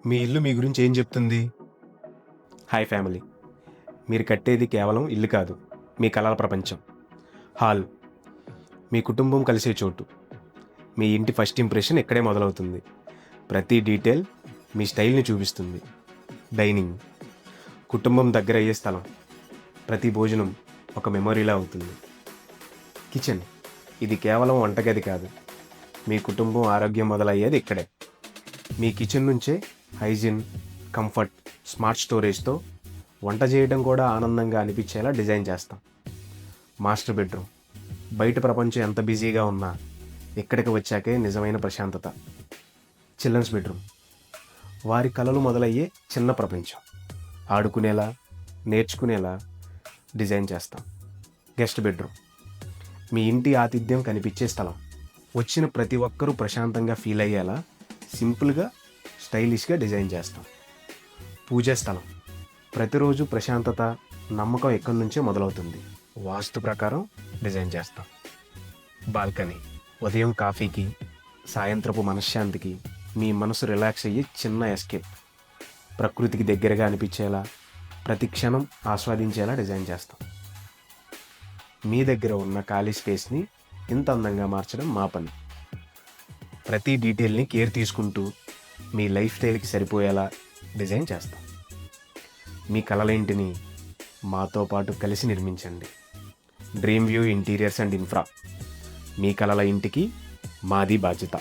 మీ ఇల్లు మీ గురించి ఏం చెప్తుంది? Hi family. మీరు కట్టేది కేవలం ఇల్లు కాదు, మీ కలల ప్రపంచం. హాల్ మీ కుటుంబం కలిసే చోటు. మీ ఇంటి ఫస్ట్ ఇంప్రెషన్ ఇక్కడే మొదలవుతుంది. ప్రతి డీటెయిల్ మీ స్టైల్ని చూపిస్తుంది. డైనింగ్ కుటుంబం దగ్గర అయ్యే స్థలం. ప్రతి భోజనం ఒక మెమొరీలా అవుతుంది. కిచెన్ ఇది కేవలం వంటగది కాదు, మీ కుటుంబం ఆరోగ్యం మొదలయ్యేది ఇక్కడే. మీ కిచెన్ నుంచే హైజీన్, కంఫర్ట్, స్మార్ట్ స్టోరేజ్తో వంట చేయడం కూడా ఆనందంగా అనిపించేలా డిజైన్ చేస్తాం. మాస్టర్ బెడ్రూమ్ బయట ప్రపంచం ఎంత బిజీగా ఉన్నా ఇక్కడికి వచ్చాకే నిజమైన ప్రశాంతత. చిల్డ్రన్స్ బెడ్రూమ్ వారి కలలు మొదలయ్యే చిన్న ప్రపంచం. ఆడుకునేలా, నేర్చుకునేలా డిజైన్ చేస్తాం. గెస్ట్ బెడ్రూమ్ మీ ఇంటి ఆతిథ్యం కనిపించే స్థలం. వచ్చిన ప్రతి ఒక్కరూ ప్రశాంతంగా ఫీల్ అయ్యేలా సింపుల్గా, స్టైలిష్గా డిజైన్ చేస్తాం. పూజా స్థలం ప్రతిరోజు ప్రశాంతత, నమ్మకం ఎక్కడి నుంచే మొదలవుతుంది. వాస్తు ప్రకారం డిజైన్ చేస్తాం. బాల్కనీ ఉదయం కాఫీకి, సాయంత్రపు మనశ్శాంతికి మీ మనసు రిలాక్స్ అయ్యి చిన్న ఎస్కేప్. ప్రకృతికి దగ్గరగా అనిపించేలా, ప్రతి క్షణం ఆస్వాదించేలా డిజైన్ చేస్తాం. మీ దగ్గర ఉన్న ఖాళీ స్పేస్ని ఇంత అందంగా మార్చడం మా పని. ప్రతి డీటెయిల్ని కేర్ తీసుకుంటూ మీ లైఫ్ స్టైల్కి సరిపోయేలా డిజైన్ చేస్తాం. మీ కలల ఇంటిని మాతో పాటు కలిసి నిర్మించండి. Dream view interiors and infra మీ కలల ఇంటికి మాది బాధ్యత.